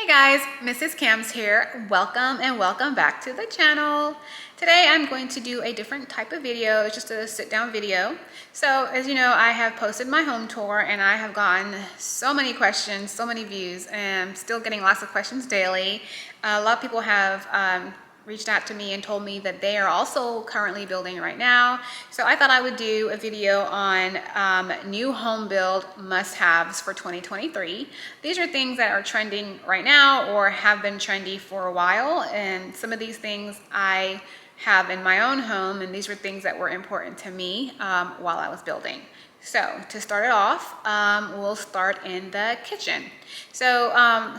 Hey guys, Mrs. Cams here. Welcome and welcome back to the channel. Today I'm going to do a different type of video. It's just a sit down video. So as you know, I have posted my home tour and I have gotten so many questions, so many views, and I'm still getting lots of questions daily. A lot of people have reached out to me and told me that they are also currently building right now. So I thought I would do a video on new home build must-haves for 2023. These are things that are trending right now or have been trendy for a while, and some of these things I have in my own home, and these were things that were important to me while I was building. So to start it off, we'll start in the kitchen. So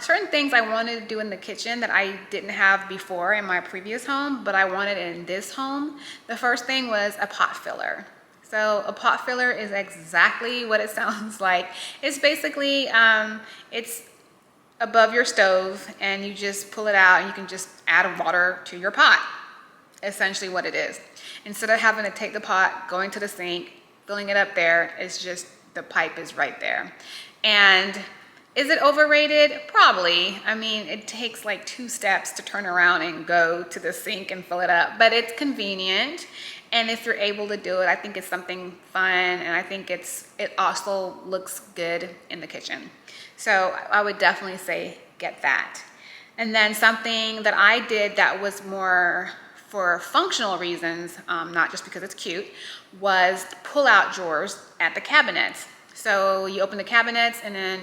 certain things I wanted to do in the kitchen that I didn't have before in my previous home, but I wanted in this home. The first thing was a pot filler. So a pot filler is exactly what it sounds like. It's basically, it's above your stove and you just pull it out and you can just add water to your pot. Essentially what it is. Instead of having to take the pot, going to the sink, filling it up there, it's just the pipe is right there. And is it overrated? Probably. I mean, it takes like 2 steps to turn around and go to the sink and fill it up, but it's convenient. And if you're able to do it, I think it's something fun, and I think it also looks good in the kitchen. So I would definitely say get that. And then something that I did that was more for functional reasons, not just because it's cute, was pull-out drawers at the cabinets. So you open the cabinets, and then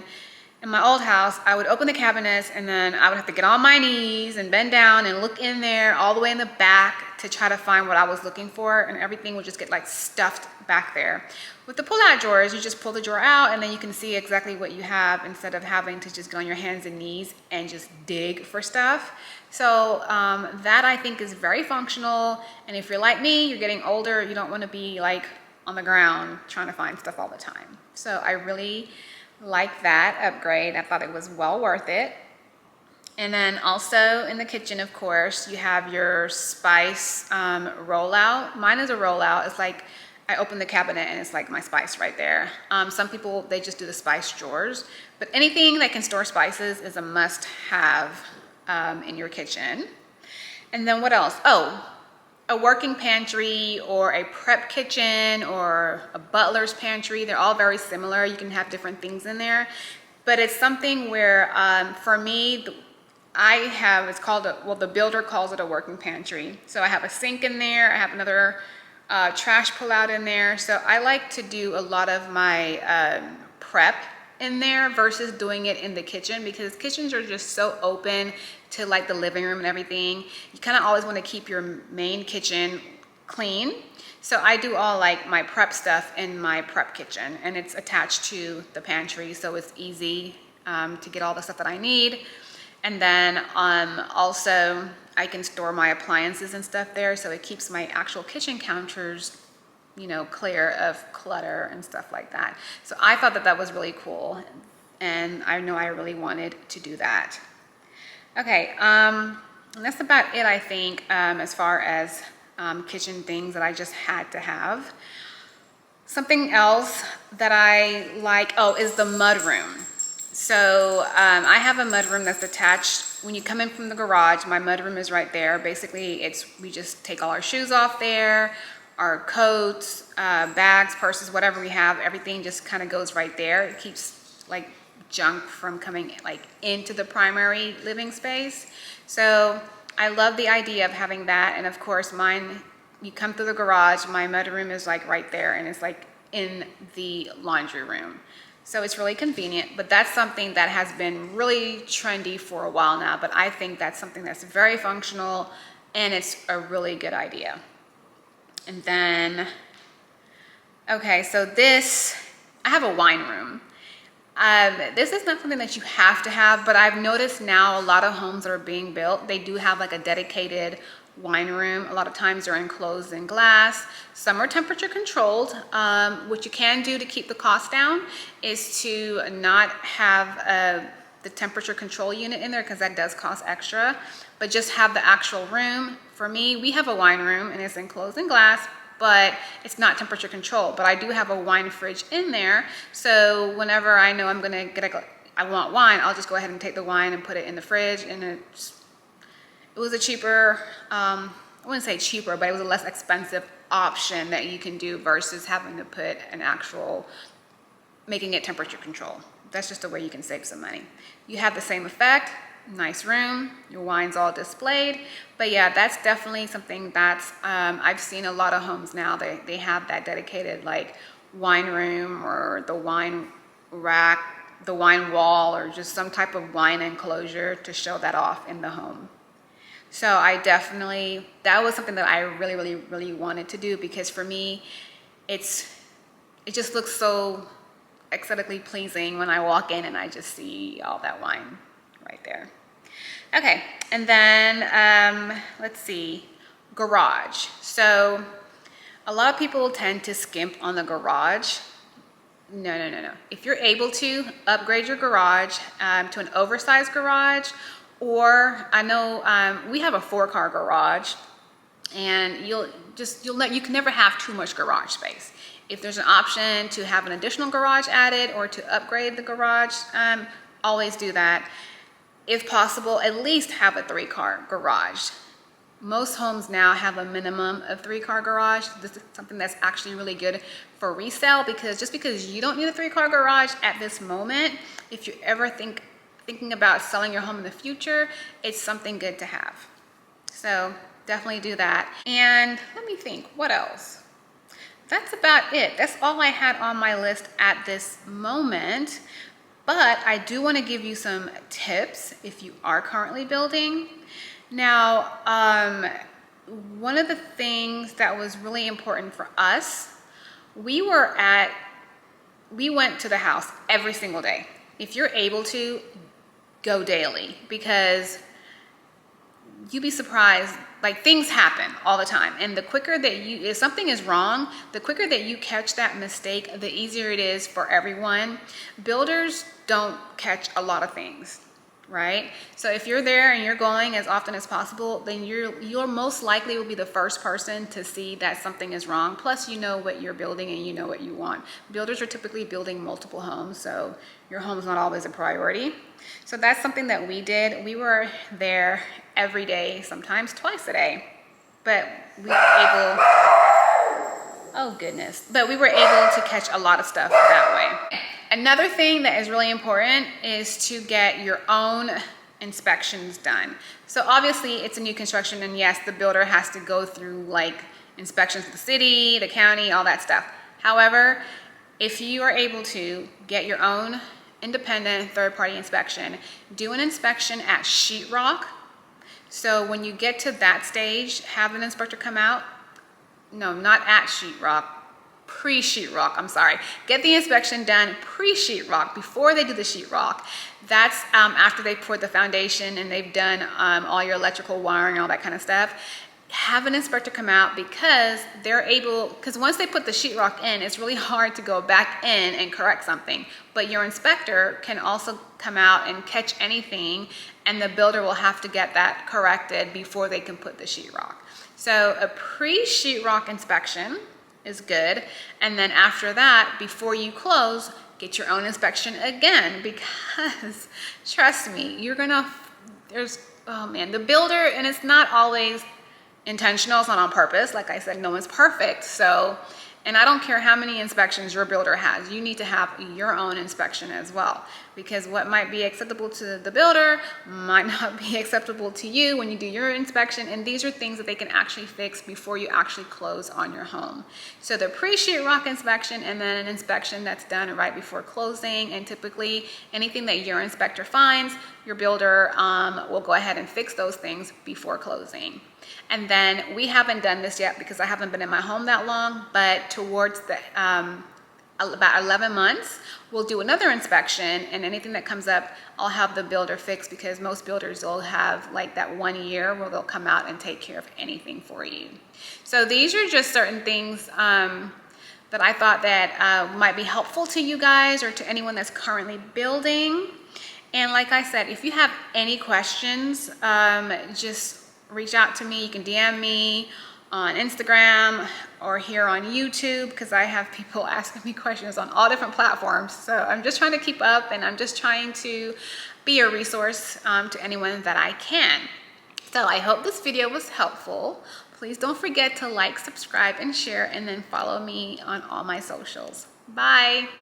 in my old house, I would open the cabinets and then I would have to get on my knees and bend down and look in there all the way in the back to try to find what I was looking for, and everything would just get like stuffed back there. With the pull-out drawers, you just pull the drawer out and then you can see exactly what you have instead of having to just get on your hands and knees and just dig for stuff. So that I think is very functional, and if you're like me, you're getting older, you don't want to be like on the ground trying to find stuff all the time. So I really like that upgrade. I thought it was well worth it. And then also in the kitchen, of course, you have your spice rollout. Mine is a rollout. It's like I open the cabinet and it's like my spice right there. Some people, they just do the spice drawers, but anything that can store spices is a must-have in your kitchen. And then what else? Oh, a working pantry or a prep kitchen or a butler's pantry. They're all very similar. You can have different things in there, but it's something where for me, it's called the builder calls it a working pantry. So I have a sink in there. I have another trash pull-out in there. So I like to do a lot of my prep in there versus doing it in the kitchen, because kitchens are just so open to like the living room and everything. You kind of always want to keep your main kitchen clean. So I do all like my prep stuff in my prep kitchen, and it's attached to the pantry, so it's easy to get all the stuff that I need. And then also I can store my appliances and stuff there, so it keeps my actual kitchen counters, you know, clear of clutter and stuff like that. So I thought that was really cool, and I know I really wanted to do that. Okay, and that's about it, I think, as far as kitchen things that I just had to have. Something else that I like, is the mudroom. So I have a mudroom that's attached. When you come in from the garage, my mudroom is right there. Basically, we just take all our shoes off there, our coats, bags, purses, whatever we have, everything just kind of goes right there. It keeps like junk from coming like into the primary living space. So I love the idea of having that. And of course mine, you come through the garage, my mudroom is like right there, and it's like in the laundry room. So it's really convenient, but that's something that has been really trendy for a while now, but I think that's something that's very functional and it's a really good idea. And then, okay, so I have a wine room. This is not something that you have to have, but I've noticed now a lot of homes that are being built, they do have like a dedicated wine room. A lot of times they're enclosed in glass. Some are temperature controlled. What you can do to keep the cost down is to not have the temperature control unit in there, because that does cost extra, but just have the actual room. For me, we have a wine room and it's enclosed in glass, but it's not temperature controlled. But I do have a wine fridge in there, so whenever I know I'm gonna get I want wine, I'll just go ahead and take the wine and put it in the fridge. And it was a cheaper, I wouldn't say cheaper, but it was a less expensive option that you can do versus having to put an actual, making it temperature control. That's just a way you can save some money. You have the same effect, nice room, your wine's all displayed. But yeah, that's definitely something that's, I've seen a lot of homes now, they have that dedicated like wine room or the wine rack, the wine wall, or just some type of wine enclosure to show that off in the home. So I definitely, that was something that I really wanted to do, because for me, it just looks so aesthetically pleasing when I walk in and I just see all that wine right there. Okay, and then let's see, garage. So a lot of people tend to skimp on the garage. No. If you're able to upgrade your garage to an oversized garage, or I know we have a 4-car garage, and you can never have too much garage space. If there's an option to have an additional garage added or to upgrade the garage, always do that. If possible, at least have a 3-car garage. Most homes now have a minimum of 3-car garage. This is something that's actually really good for resale, because just because you don't need a 3-car garage at this moment, if you ever thinking about selling your home in the future, it's something good to have. So definitely do that. And let me think, what else? That's about it. That's all I had on my list at this moment. But I do want to give you some tips if you are currently building. Now, one of the things that was really important for us, we went to the house every single day. If you're able to, go daily, because you'd be surprised, like things happen all the time. And the quicker that if something is wrong, the quicker that you catch that mistake, the easier it is for everyone. Builders don't catch a lot of things, right? So if you're there and you're going as often as possible, then you're most likely will be the first person to see that something is wrong. Plus, you know what you're building and you know what you want. Builders are typically building multiple homes, so your home's not always a priority. So that's something that we did. We were there every day, sometimes twice a day, but we were able, oh goodness, but we were able to catch a lot of stuff that way. Another thing that is really important is to get your own inspections done. So obviously it's a new construction, and yes, the builder has to go through like inspections with the city, the county, all that stuff. However, if you are able to get your own independent third-party inspection, do an inspection at sheetrock. So when you get to that stage, have an inspector come out. No, not at sheetrock, pre-sheetrock, I'm sorry. Get the inspection done pre-sheetrock, before they do the sheetrock. That's after they poured the foundation and they've done all your electrical wiring and all that kind of stuff. Have an inspector come out, because because once they put the sheetrock in, it's really hard to go back in and correct something. But your inspector can also come out and catch anything, and the builder will have to get that corrected before they can put the sheetrock. So a pre-sheetrock inspection is good. And then after that, before you close, get your own inspection again, because trust me, oh man, the builder, and it's not always intentional, it's not on purpose. Like I said, no one's perfect. So, and I don't care how many inspections your builder has, you need to have your own inspection as well, because what might be acceptable to the builder might not be acceptable to you when you do your inspection. And these are things that they can actually fix before you actually close on your home. So the pre-sheetrock inspection, and then an inspection that's done right before closing. And typically anything that your inspector finds, your builder will go ahead and fix those things before closing. And then we haven't done this yet because I haven't been in my home that long, but towards the about 11 months, we'll do another inspection, and anything that comes up, I'll have the builder fix, because most builders will have like that 1 year where they'll come out and take care of anything for you. So these are just certain things that I thought that might be helpful to you guys, or to anyone that's currently building. And like I said, if you have any questions, just reach out to me. You can DM me on Instagram or here on YouTube, because I have people asking me questions on all different platforms. So I'm just trying to keep up, and I'm just trying to be a resource to anyone that I can. So I hope this video was helpful. Please don't forget to like, subscribe, and share, and then follow me on all my socials. Bye.